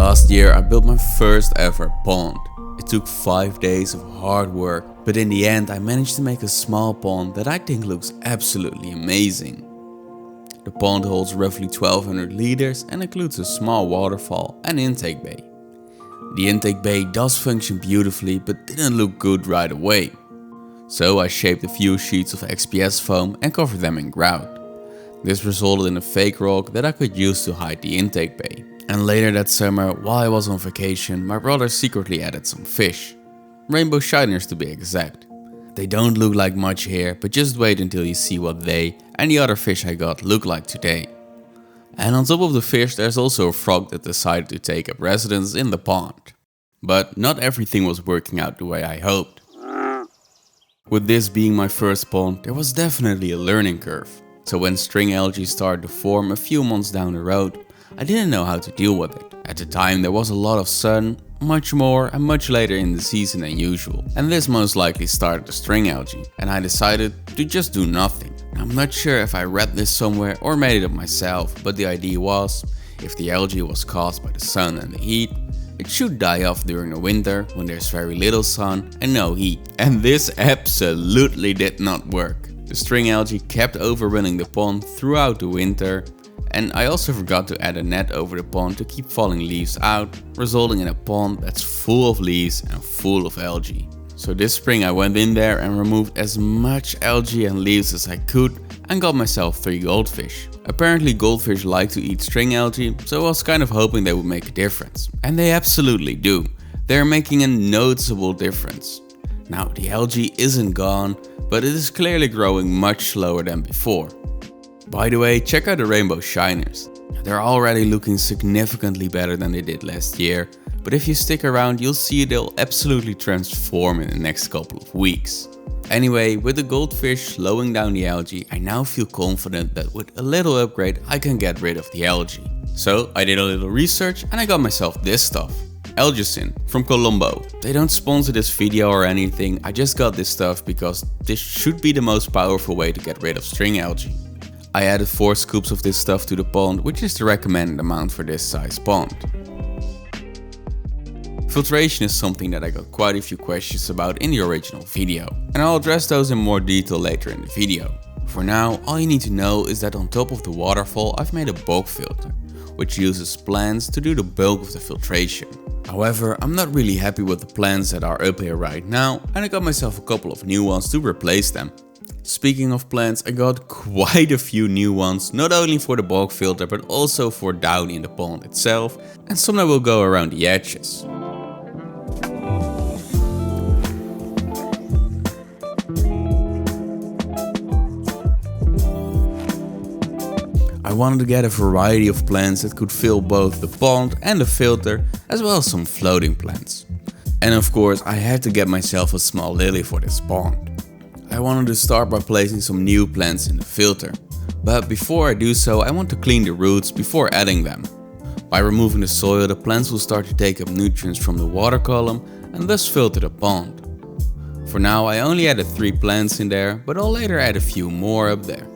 Last year I built my first ever pond. It took 5 days of hard work, but in the end I managed to make a small pond that I think looks absolutely amazing. The pond holds roughly 1200 liters and includes a small waterfall and intake bay. The intake bay does function beautifully but didn't look good right away. So I shaped a few sheets of XPS foam and covered them in grout. This resulted in a fake rock that I could use to hide the intake bay. And later that summer, while I was on vacation, my brother secretly added some fish. Rainbow shiners to be exact. They don't look like much here, but just wait until you see what they and the other fish I got look like today. And on top of the fish there's also a frog that decided to take up residence in the pond. But not everything was working out the way I hoped. With this being my first pond, there was definitely a learning curve. So when string algae started to form a few months down the road, I didn't know how to deal with it. At the time there was a lot of sun, much more and much later in the season than usual. And this most likely started the string algae, and I decided to just do nothing. I'm not sure if I read this somewhere or made it up myself, but the idea was, if the algae was caused by the sun and the heat, it should die off during the winter when there's very little sun and no heat. And this absolutely did not work. The string algae kept overrunning the pond throughout the winter. And I also forgot to add a net over the pond to keep falling leaves out, resulting in a pond that's full of leaves and full of algae. So this spring I went in there and removed as much algae and leaves as I could and got myself 3 goldfish. Apparently goldfish like to eat string algae, so I was kind of hoping they would make a difference. And they absolutely do. They're making a noticeable difference. Now the algae isn't gone, but it is clearly growing much slower than before. By the way, check out the rainbow shiners. They're already looking significantly better than they did last year, but if you stick around you'll see they'll absolutely transform in the next couple of weeks. Anyway, with the goldfish slowing down the algae, I now feel confident that with a little upgrade I can get rid of the algae. So I did a little research and I got myself this stuff. Algicin from Colombo. They don't sponsor this video or anything, I just got this stuff because this should be the most powerful way to get rid of string algae. I added 4 scoops of this stuff to the pond, which is the recommended amount for this size pond. Filtration is something that I got quite a few questions about in the original video, and I'll address those in more detail later in the video. For now, all you need to know is that on top of the waterfall I've made a bulk filter, which uses plants to do the bulk of the filtration. However, I'm not really happy with the plants that are up here right now, and I got myself a couple of new ones to replace them. Speaking of plants, I got quite a few new ones, not only for the bulk filter but also for down in the pond itself, and some that will go around the edges. I wanted to get a variety of plants that could fill both the pond and the filter, as well as some floating plants. And of course I had to get myself a small lily for this pond. I wanted to start by placing some new plants in the filter, but before I do so I want to clean the roots before adding them. By removing the soil, the plants will start to take up nutrients from the water column and thus filter the pond. For now I only added 3 plants in there, but I'll later add a few more up there.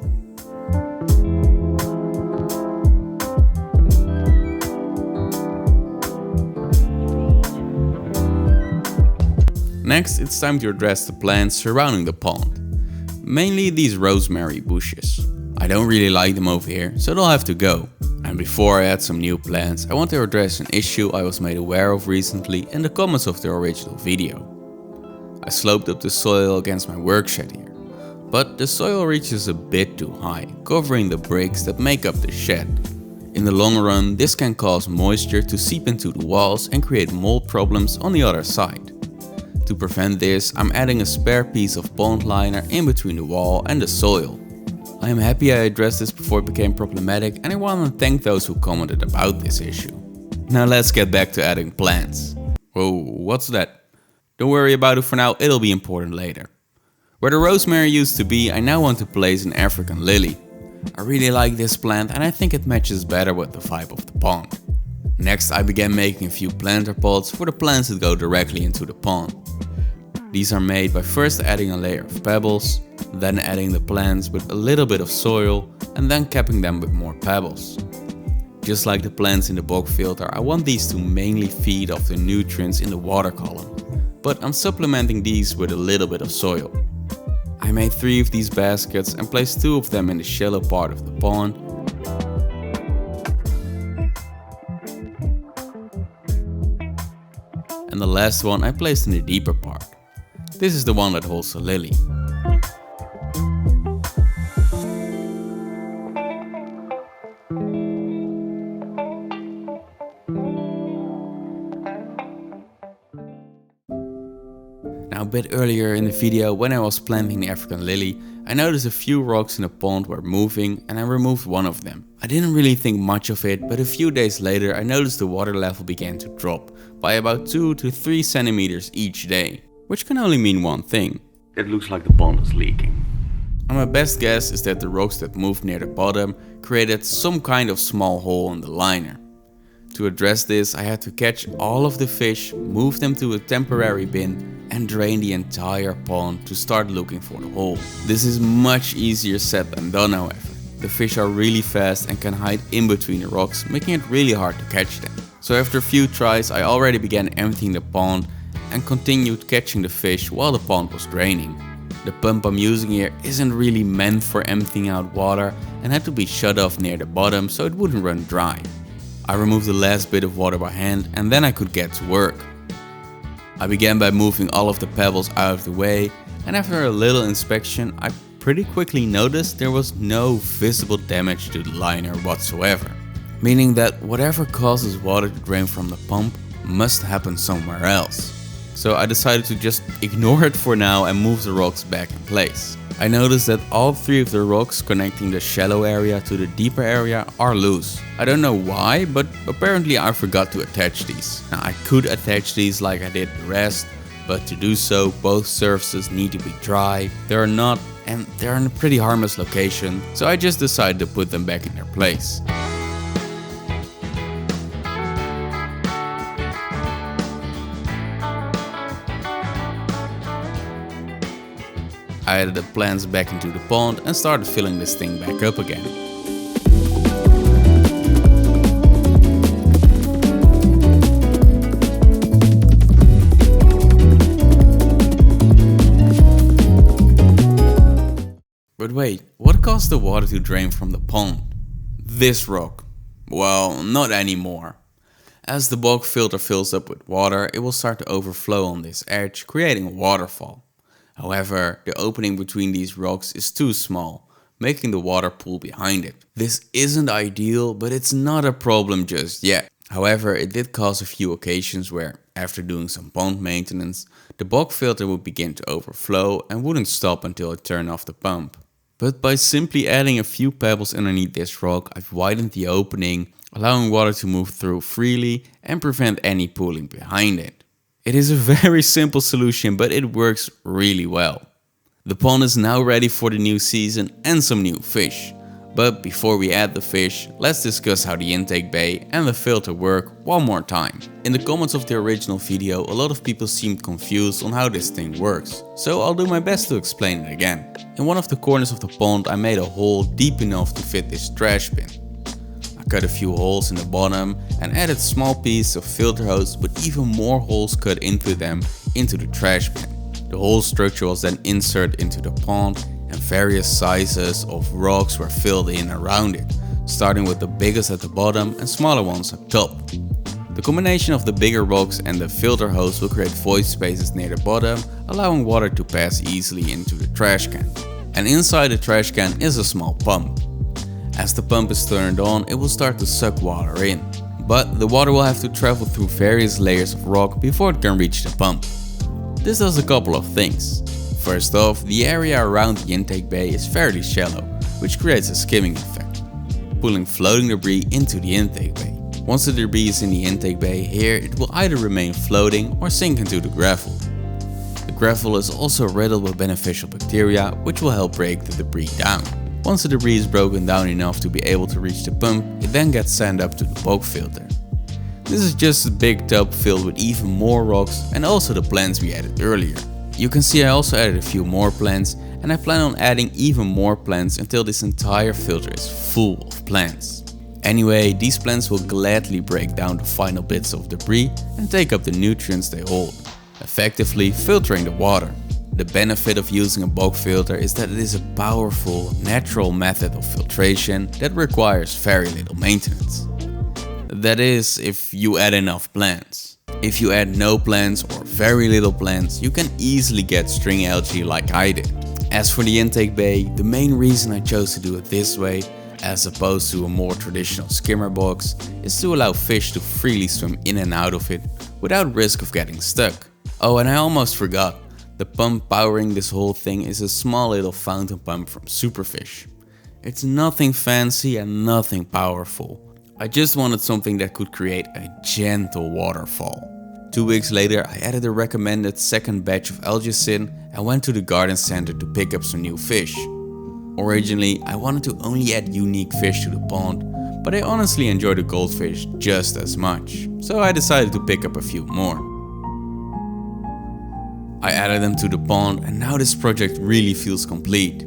Next, it's time to address the plants surrounding the pond. Mainly these rosemary bushes. I don't really like them over here, so they'll have to go. And before I add some new plants, I want to address an issue I was made aware of recently in the comments of the original video. I sloped up the soil against my work shed here, but the soil reaches a bit too high, covering the bricks that make up the shed. In the long run, this can cause moisture to seep into the walls and create mold problems on the other side. To prevent this, I'm adding a spare piece of pond liner in between the wall and the soil. I am happy I addressed this before it became problematic, and I want to thank those who commented about this issue. Now let's get back to adding plants. Whoa, what's that? Don't worry about it for now, it'll be important later. Where the rosemary used to be, I now want to place an African lily. I really like this plant and I think it matches better with the vibe of the pond. Next I began making a few planter pots for the plants that go directly into the pond. These are made by first adding a layer of pebbles, then adding the plants with a little bit of soil and then capping them with more pebbles. Just like the plants in the bog filter, I want these to mainly feed off the nutrients in the water column, but I'm supplementing these with a little bit of soil. I made 3 of these baskets and placed 2 of them in the shallow part of the pond. And the last one I placed in the deeper part. This is the one that holds the lily. Now, a bit earlier in the video, when I was planting the African lily, I noticed a few rocks in the pond were moving and I removed one of them. I didn't really think much of it, but a few days later I noticed the water level began to drop by about 2 to 3 centimeters each day, which can only mean one thing. It looks like the pond is leaking. And my best guess is that the rocks that moved near the bottom created some kind of small hole in the liner. To address this, I had to catch all of the fish, move them to a temporary bin and drain the entire pond to start looking for the hole. This is much easier said than done, however. The fish are really fast and can hide in between the rocks, making it really hard to catch them. So after a few tries, I already began emptying the pond and continued catching the fish while the pond was draining. The pump I'm using here isn't really meant for emptying out water and had to be shut off near the bottom so it wouldn't run dry. I removed the last bit of water by hand and then I could get to work. I began by moving all of the pebbles out of the way, and after a little inspection I pretty quickly noticed there was no visible damage to the liner whatsoever. Meaning that whatever causes water to drain from the pump must happen somewhere else. So I decided to just ignore it for now and move the rocks back in place. I noticed that all 3 of the rocks connecting the shallow area to the deeper area are loose. I don't know why, but apparently I forgot to attach these. Now I could attach these like I did the rest, but to do so both surfaces need to be dry. They're not, and they're in a pretty harmless location, so I just decided to put them back in their place. I added the plants back into the pond and started filling this thing back up again. But wait, what caused the water to drain from the pond? This rock. Well, not anymore. As the bog filter fills up with water, it will start to overflow on this edge, creating a waterfall. However, the opening between these rocks is too small, making the water pool behind it. This isn't ideal, but it's not a problem just yet. However, it did cause a few occasions where, after doing some pond maintenance, the bog filter would begin to overflow and wouldn't stop until I turned off the pump. But by simply adding a few pebbles underneath this rock, I've widened the opening, allowing water to move through freely and prevent any pooling behind it. It is a very simple solution, but it works really well. The pond is now ready for the new season and some new fish. But before we add the fish, let's discuss how the intake bay and the filter work one more time. In the comments of the original video, a lot of people seemed confused on how this thing works, so I'll do my best to explain it again. In one of the corners of the pond I made a hole deep enough to fit this trash bin. Cut a few holes in the bottom and added small pieces of filter hose with even more holes cut into them into the trash bin. The whole structure was then inserted into the pond and various sizes of rocks were filled in around it, starting with the biggest at the bottom and smaller ones at top. The combination of the bigger rocks and the filter hose will create void spaces near the bottom, allowing water to pass easily into the trash can. And inside the trash can is a small pump. As the pump is turned on, it will start to suck water in. But the water will have to travel through various layers of rock before it can reach the pump. This does a couple of things. First off, the area around the intake bay is fairly shallow, which creates a skimming effect, pulling floating debris into the intake bay. Once the debris is in the intake bay, here it will either remain floating or sink into the gravel. The gravel is also riddled with beneficial bacteria, which will help break the debris down. Once the debris is broken down enough to be able to reach the pump, it then gets sent up to the bog filter. This is just a big tub filled with even more rocks and also the plants we added earlier. You can see I also added a few more plants, and I plan on adding even more plants until this entire filter is full of plants. Anyway, these plants will gladly break down the final bits of debris and take up the nutrients they hold, effectively filtering the water. The benefit of using a bog filter is that it is a powerful, natural method of filtration that requires very little maintenance. That is, if you add enough plants. If you add no plants or very little plants, you can easily get string algae like I did. As for the intake bay, the main reason I chose to do it this way, as opposed to a more traditional skimmer box, is to allow fish to freely swim in and out of it without risk of getting stuck. Oh, and I almost forgot. The pump powering this whole thing is a small little fountain pump from Superfish. It's nothing fancy and nothing powerful. I just wanted something that could create a gentle waterfall. 2 weeks later, I added a recommended second batch of algae in and went to the garden center to pick up some new fish. Originally, I wanted to only add unique fish to the pond, but I honestly enjoy the goldfish just as much, so I decided to pick up a few more. I added them to the pond and now this project really feels complete.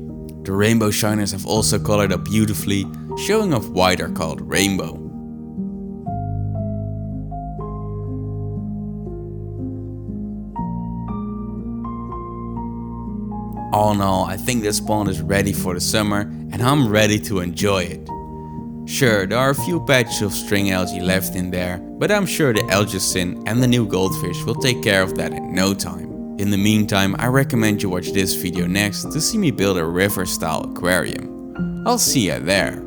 The rainbow shiners have also colored up beautifully, showing off why they're called rainbow. All in all, I think this pond is ready for the summer and I'm ready to enjoy it. Sure, there are a few patches of string algae left in there, but I'm sure the algicin and the new goldfish will take care of that in no time. In the meantime, I recommend you watch this video next to see me build a river style aquarium. I'll see you there.